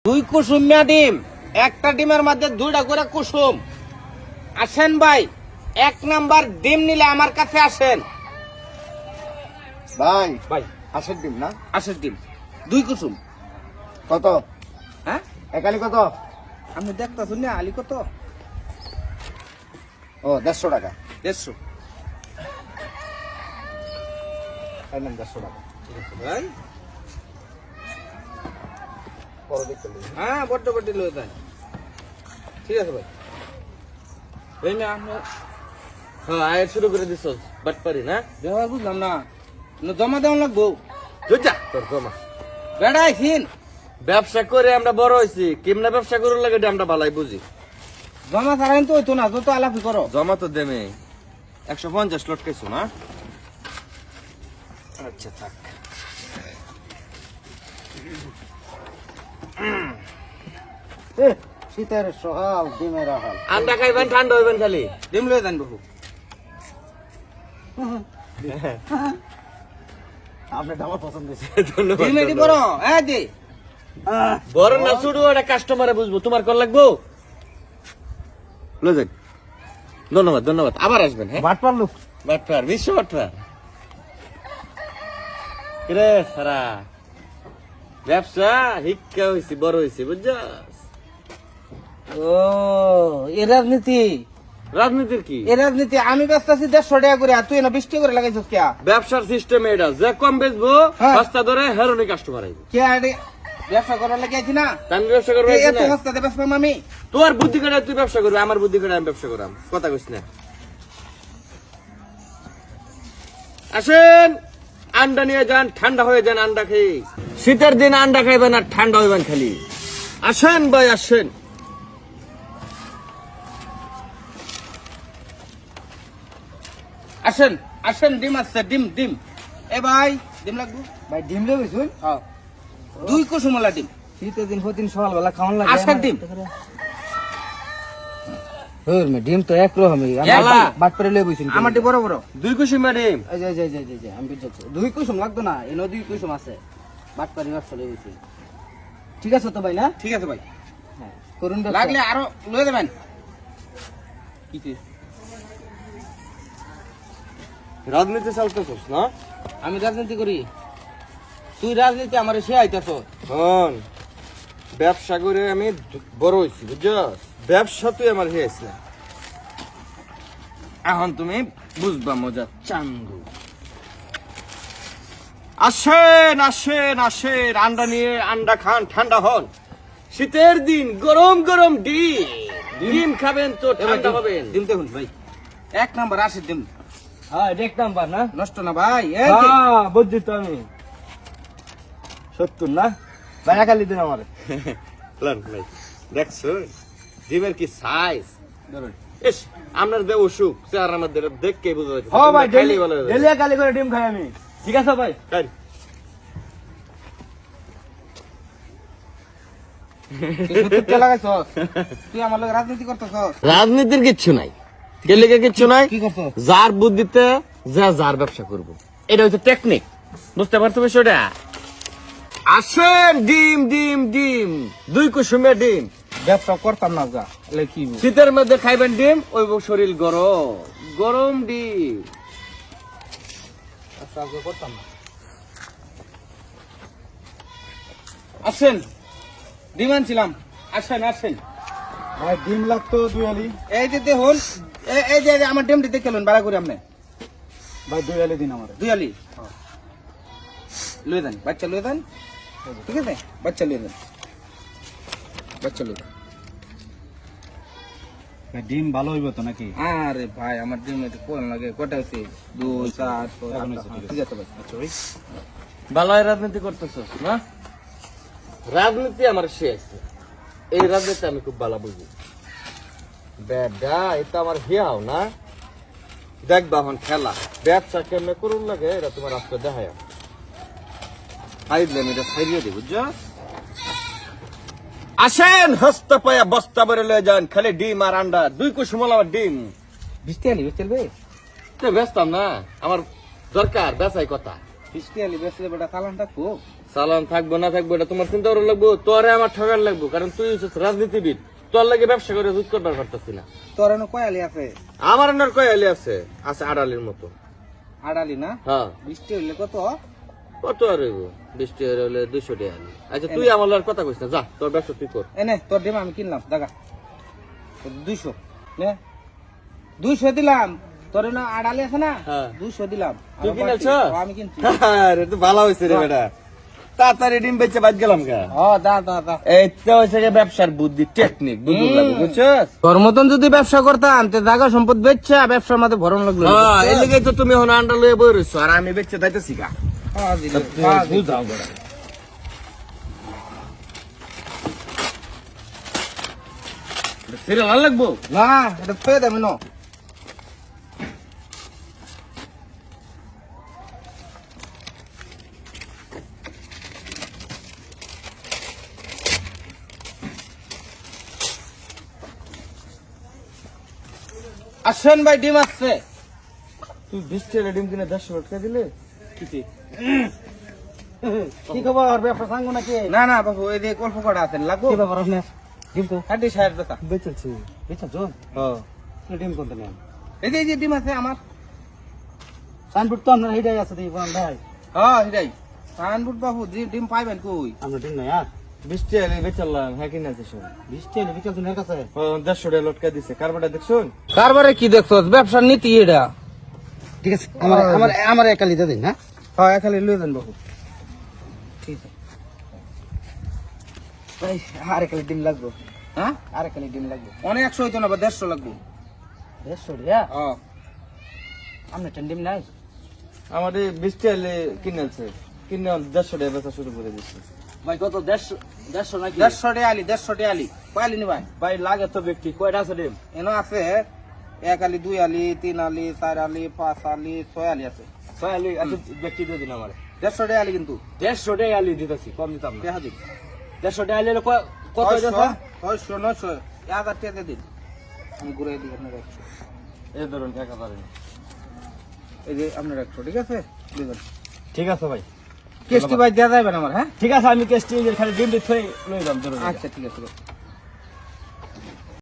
দুই কুসুম ডিম, একটা ডিমের মধ্যে দুইটা করে কুসুম। আসেন ভাই, 1 নাম্বার ডিম নিলে আমার কাছে আসেন ভাই ভাই। হাঁসের ডিম না? আসেন ডিম 2 কুসুম। কত? হ্যাঁ, একালি কত? আমি দেখতেছি না আলি কত। ও 150 টাকা। 150 খাইলাম 150 টাকা। ভাই। পরে দেখতে লই। হ্যাঁ, বড় বড় লয়ে দেন। ঠিক আছে ভাই। এই না আমি আয় শুরু করে দিছ বাট পারি না দেওয়া বুঝলাম না, জমা দেওয়া লাগবো। বুঝছা তোর জমা বেড়াইছিন ব্যবসা করে আমরা বড় হয়েছি কেমনে ব্যবসা করার লাগে এটা আমরা ভালাই বুঝি জমা ছাড়াইন তো হইতো না, যত আলাপি করো। জমা তো দেমে 150 লটকাইছো না আচ্ছা থাক। শীতের সহাল ডিমের আহাল। আন্ডা খাইবেন ঠান্ডা হইবেন খালি ডিম লয়ে দেন বাবু। আপনার আমার পছন্দ হয়েছে। ধন্যবাদ ডিম এটি বড়, হ্যাঁ দি। বড় না ছোট এটা কাস্টমারে বুঝবো তোমার কল লাগবো লয়ে যান ধন্যবাদ ধন্যবাদ আবার আসবেন হ্যাঁ বাটপার লোক। বাটপার বিশ্ব বাটপার রে সারা ব্যবসা হিক্কা হইছি বড় হইছি বুঝছস ও এ রাজনীতি, রাজনীতির কি এ রাজনীতি। আমি ব্যস্ত আছি 150 টাকা করে, আর তুই না 20 টাকা করে লাগাইছিস কে? ব্যবসার সিস্টেম এটা যে কম বেচবো হ্যাঁ। সস্তা ধরে হেরোনি কাস্টমার আইবে কে আরে ব্যবসা করার লাগি আছি না? আমি ব্যবসা করবো এত সস্তাতে বেচবাম আমি? তোর বুদ্ধি করে তুই ব্যবসা করবি আমার বুদ্ধি করে আমি ব্যবসা করাম কথা কইস না আসেন আন্ডা নিয়ে যান ঠান্ডা হয়ে যান আন্ডা খেয়ে শীতের দিন আন্ডা খাইবেন আর ঠান্ডা হইবেন খালি আসেন ভাই আসেন আসেন আসেন, ডিম আছে, ডিম ডিম। এ ভাই ডিম লাগবো? ভাই ডিম লই হইছুন? হ্যাঁ, 2 কুসুমলা ডিম। শীতের দিন প্রতিদিন সকালবেলা খাওয়ান লাগে। আসার ডিম। হ্যাঁ মে ডিম তো এক রকমই। এলা। বাটপারে লই বইছুন। আমারটি বড় বড়। 2 কুসুম ম্যাডাম এই যে আমি বুঝছি। 2 কুসুম লাগতো না, এনো 2 কুসুম আছে। বাটপারে ব্যবসা লই বইছি। ঠিক আছে তো ভাই না? ঠিক আছে ভাই, হ্যাঁ করুন ব্যবসা। লাগলে আরো লয়ে দেবেন। কি কি? রাজনীতি চালতেছস না আমি রাজনীতি করি, তুই রাজনীতি আমার সে আইতাছ। হন ব্যবসা করে আমি বড় হইছি বুঝছস ব্যবসা তুই আমার হয়েছে এখন তুমি বুঝবা মজা চাঙ্গু আসেন আসেন আসেন আন্ডা নিয়ে আন্ডা খান ঠান্ডা হন শীতের দিন গরম গরম ডিম ডিম খাবেন তো ঠান্ডা হবেন ডিম দেখুন ভাই, 1 নাম্বার আসে ডিম। হ্যাঁ দেখ নাম্বার না? নষ্ট না ভাই, এই যে। হ্যাঁ বুঝছি তো আমি। 70 না? ভাই একালি দিন আমারে। লন ভাই দেখছো ডিমের কি সাইজ ধরুন। ইস আপনার দেহ অসুখ চেহারা আমাদের দেখকে বুঝা যাচ্ছে হ্যাঁ ভাই ডেলি ভালো ডেলি একালি করে ডিম খাই আমি। ঠিক আছে ভাই? তুই 70 টাকা লাগাইছস, তুই আমার লগে রাজনীতি করতেছস। রাজনীতির কিচ্ছু নাই কেলিকে কিচ্ছু নাই কি করছস? যার বুদ্ধিতে যা যার ব্যবসা করব এটা হচ্ছে টেকনিক বুঝতে পারছো বিষয়টা আসেন ডিম ডিম ডিম 2 কুসুমে ডিম ব্যবসা করতাম না যা, এলে কি বল? শীতের মধ্যে খাইবেন ডিম ওই শরীর গরম গরম ডিম আচ্ছা, আজকে করতাম না। আসেন, ডিম আনছিলাম। আসেন আসেন। ভাই ডিম লাগতো 2 আলি। এই যে দেখুন, এই যে আমার ডিমটি দেখে লুন বাড়া করে আপনি। ভাই 2 আলি দিন আমারে। 2 আলি লয়ে দেন, বাচ্চা লয়ে দেন। ঠিক আছে, বাচ্চা লয়ে দেন, বাচ্চা লয়ে দেন। ভাই ডিম ভালো হইব তো নাকি? আরে ভাই, আমার ডিম একটু কোন লাগে, কটা হচ্ছে? 2 4 এখন 6 হয়েছে, ঠিক আছে ভাই। আচ্ছা ভাই। বালাই রাজনীতি করতেছস না রাজনীতি আমার শেষ এই রাজনীতি আমি খুব ভালো বুঝি বেডা এটা আমার হিয়াও না দেখবা এখন খেলা ব্যবসা কেমনে করুন লাগে এটা তোমার আজকে দেখায় আইলে আমি এটা ছাইরিয়ে দিই বুঝছো আসেন হস্তা পায়া বস্তা ভরে লয়ে যান খালি ডিম আর আন্ডা 2 কুসুমলা আমার ডিম 20 আলি বেচতে ভাই, তো ব্যস্তাম না আমার দরকার বেচাই কথা 20 আলি বেচতে বেটা চালানটা খুব। চালান থাকবো না থাকবো এটা তোমার চিন্তা করা লাগবো, তোরে আমার ঠকার লাগবো, কারণ তুই হচ্ছিস রাজনীতিবিদ, তোর লাগে ব্যবসা করে জুত করবার পারতাছি না। তোর এনে কয়ালি আছে? আমার এনার কয় আলি আছে, আছে আড়ালির মতো। আড়ালি না? হ্যাঁ, বৃষ্টি হইলে কত? কত আর হইব? 20 টাকা হলে 200 টাকা আলি। আচ্ছা তুই আমার লগে কথা কইস না, যা তোর ব্যবসা তুই কর। এনে তোর ডিম আমি কিনলাম, দেখা 200 নে, 200 দিলাম। তোর না আড়ালি আছে না? হ্যাঁ। 200 দিলাম। তুই আমার কিনেছ? বাড়তি। আমি কিনছি। আরে তো ভালো হইছে রে বেটা, তাড়াতাড়ি ডিম বেচে বাদ গেলাম গা। দা দা দা। এইটা হইছে যে ব্যবসার বুদ্ধি, টেকনিক বুঝুন লাগবে, বুঝছস? তোর মতন যদি ব্যবসা করতাম তে জায়গা সম্পদ বেচছা ব্যবসার মধ্যে ভরণ লাগলো। হ্যাঁ, এই লাগেই তো তুমি এখন আন্ডা লয়ে বই রইছো, আর আমি বেচে যাইতেছি গা। বুঝাও বেটা। সিরিয়াল লাগবো না, এটা পেয়ে দেবে না। আসেন ভাই, ডিম আসছে। তুই 20 টাকা ডিম কিনে 150 টাকা দিলে কি খবর, ব্যবসা সাঙ্গ নাকি? না না বাবু, এই যে অল্প কটা আছেন লাগবো। কি ব্যাপার আপনার? ডিম তো হাড্ডি সাহেব দেখা। বেচেছি, বেচেছো? হ্যাঁ, ডিম কোনটা নেন? এই যে ডিম আছে আমার। সাইনবোর্ড তো আপনার এইটাই আছে দেখি বলেন ভাই। হ্যাঁ সেটাই সাইনবোর্ড বাবু, ডিম পাইবেন কই? আমরা ডিম নাই আর 20 টাকা বেচালাম। হ্যাঁ কিনে আছে সব। 20 টাকা বিকেল দিনের কাছে। 150 টাকা লটকা দিছে, কারবারটা দেখছুন? কারবারে কি দেখছো? ব্যবসার নীতি এটা। ঠিক আছে, আমার আমার আমার একা লিতে দিন। হ্যাঁ হ্যাঁ, খালি লয়ে যান বাবু। ঠিক আছে। ভাই আর একা ডিম লাগবে, হ্যাঁ, আর একা ডিম লাগবে। অনেক 100 হইতো না, বা 150 লাগবে। 150 টাকা? হ্যাঁ, আপনি ডিম নাই? আমার এই 20 টাকা কিনে আছে, কিনে 150 টাকা বেচা শুরু করে দিচ্ছে। ভাই কত? 150 নাকি? 150 টাকা আলি, 150 টাকা আলি। কয় আলি নি ভাই? ভাই লাগে তো ব্যক্তি কয়টা আছে ডিম? এনো আছে 1 আলি, 2 আলি, 3 আলি, 4 আলি, 5 আলি, 6 আলি আছে। 6 আলি আছে, ব্যক্তি দিয়ে দিন আমার। 150 টাকা আলি কিন্তু। 150 টাকা আলি দিতেছি, কম দিতাম না। দেখা দিন। 150 টাকা আলি কত হইতাছে? 600, 900, 1000 টাকা দিন। আমি ঘুরে দিই আপনার 100। এই ধরুন 1000। এই যে আপনার 100, ঠিক আছে? দিবেন। ঠিক আছে ভাই, কেসটি ভাই দেওয়া যাবে না আমার, হ্যাঁ? ঠিক আছে, আমি কেস্টি খালি ডিম দিয়ে লই যাম। আচ্ছা ঠিক আছে।